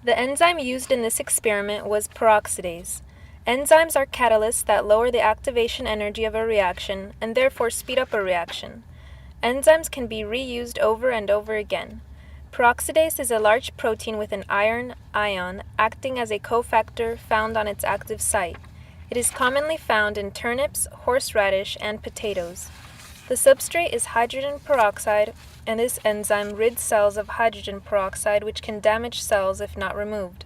The enzyme used in this experiment was peroxidase. Enzymes are catalysts that lower the activation energy of a reaction and therefore speed up a reaction. Enzymes can be reused over and over again. Peroxidase is a large protein with an iron ion acting as a cofactor found on its active site. It is commonly found in turnips, horseradish, and potatoes. The substrate is hydrogen peroxide, and this enzyme rids cells of hydrogen peroxide, which can damage cells if not removed.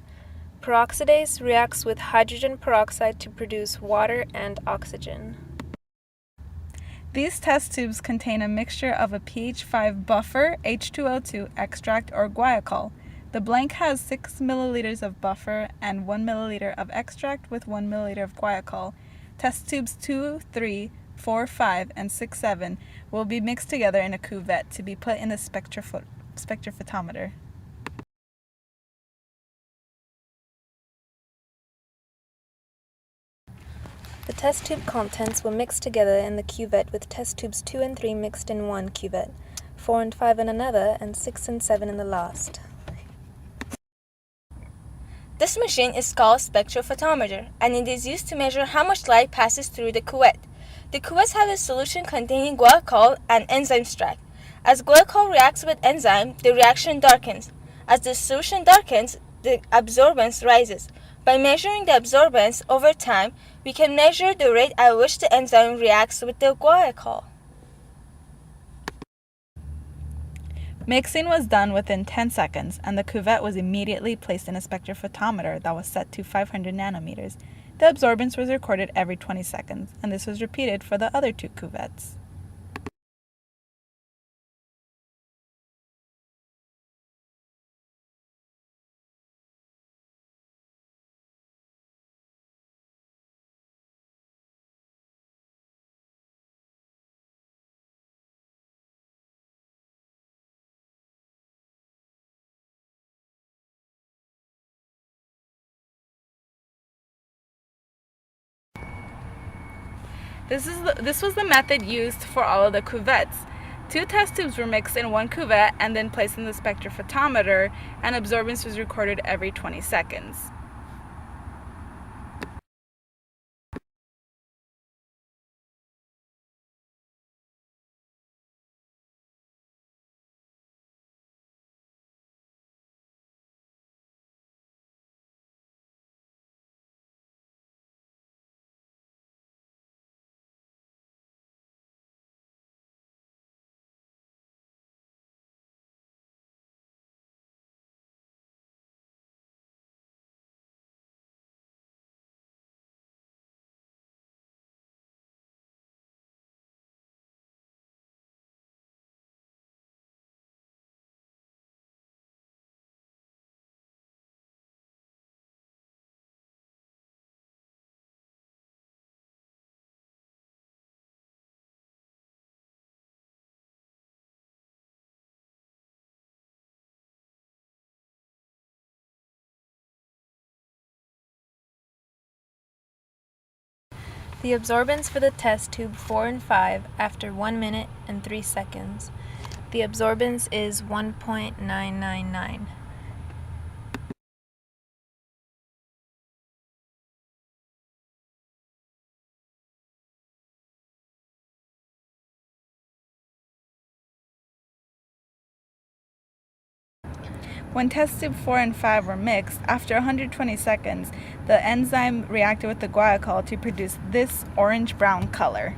Peroxidase reacts with hydrogen peroxide to produce water and oxygen. These test tubes contain a mixture of a pH 5 buffer, H2O2 extract, or guaiacol. The blank has 6 milliliters of buffer and 1 milliliter of extract with 1 milliliter of guaiacol. Test tubes 2, 3, 4, 5, and 6, 7 will be mixed together in a cuvette to be put in the spectrophotometer. The test tube contents were mixed together in the cuvette with test tubes 2 and 3 mixed in one cuvette, 4 and 5 in another, and 6 and 7 in the last. This machine is called spectrophotometer, and it is used to measure how much light passes through the cuvette. The cuvettes have a solution containing guaiacol and enzyme extract. As guaiacol reacts with enzyme, the reaction darkens. As the solution darkens, the absorbance rises. By measuring the absorbance over time, we can measure the rate at which the enzyme reacts with the guaiacol. Mixing was done within 10 seconds, and the cuvette was immediately placed in a spectrophotometer that was set to 500 nanometers. The absorbance was recorded every 20 seconds, and this was repeated for the other two cuvettes. This was the method used for all of the cuvettes. 2 test tubes were mixed in one cuvette and then placed in the spectrophotometer, and absorbance was recorded every 20 seconds. The absorbance for the test tube 4 and 5 after 1 minute and 3 seconds. The absorbance is 1.999. When test tube 4 and 5 were mixed, after 120 seconds, the enzyme reacted with the guaiacol to produce this orange-brown color.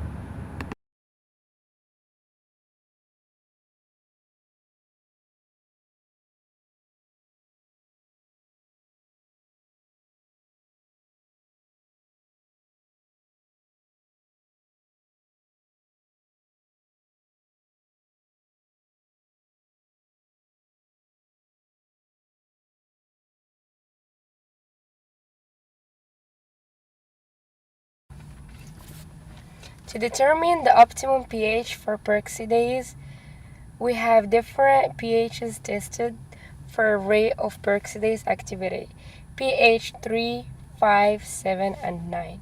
To determine the optimum pH for peroxidase, we have different pHs tested for a rate of peroxidase activity: pH 3, 5, 7, and 9.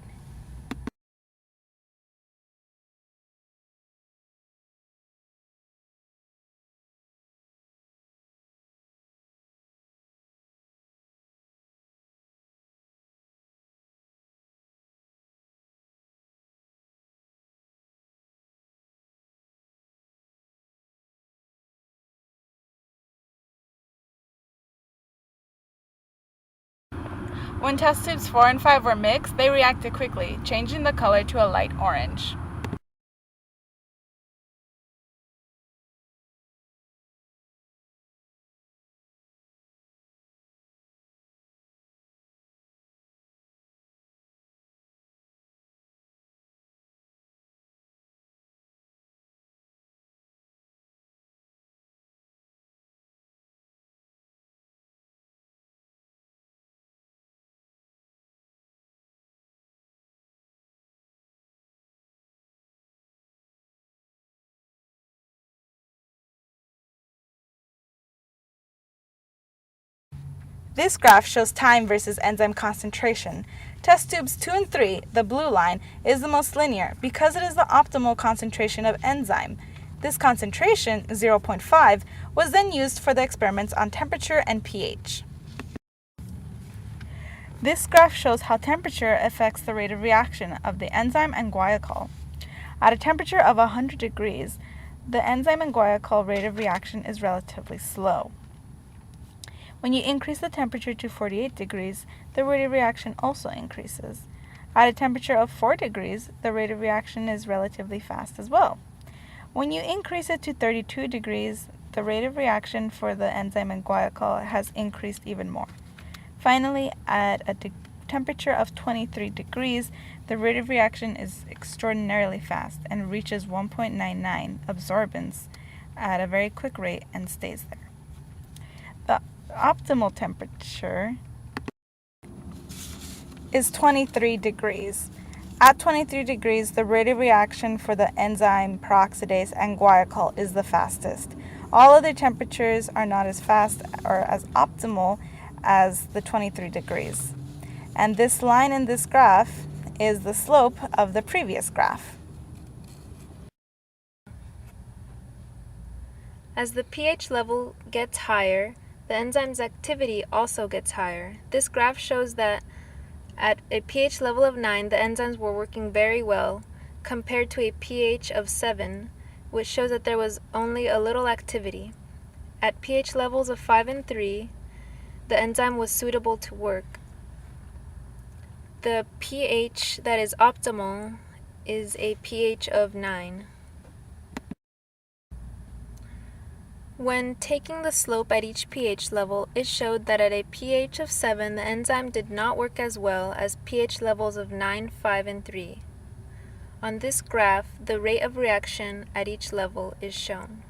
When test tubes 4 and 5 were mixed, they reacted quickly, changing the color to a light orange. This graph shows time versus enzyme concentration. Test tubes 2 and 3, the blue line, is the most linear because it is the optimal concentration of enzyme. This concentration, 0.5, was then used for the experiments on temperature and pH. This graph shows how temperature affects the rate of reaction of the enzyme and guaiacol. At a temperature of 100 degrees, the enzyme and guaiacol rate of reaction is relatively slow. When you increase the temperature to 48 degrees, the rate of reaction also increases. At a temperature of 4 degrees, the rate of reaction is relatively fast as well. When you increase it to 32 degrees, the rate of reaction for the enzyme and guaiacol has increased even more. Finally, at a temperature of 23 degrees, the rate of reaction is extraordinarily fast and reaches 1.99 absorbance at a very quick rate and stays there. The optimal temperature is 23 degrees. At 23 degrees, the rate of reaction for the enzyme peroxidase and guaiacol is the fastest. All other temperatures are not as fast or as optimal as the 23 degrees. And this line in this graph is the slope of the previous graph. As the pH level gets higher, the enzyme's activity also gets higher. This graph shows that at a pH level of 9, the enzymes were working very well, compared to a pH of 7, which shows that there was only a little activity. At pH levels of 5 and 3, the enzyme was suitable to work. The pH that is optimal is a pH of 9. When taking the slope at each pH level, it showed that at a pH of 7, the enzyme did not work as well as pH levels of 9, 5, and 3. On this graph, the rate of reaction at each level is shown.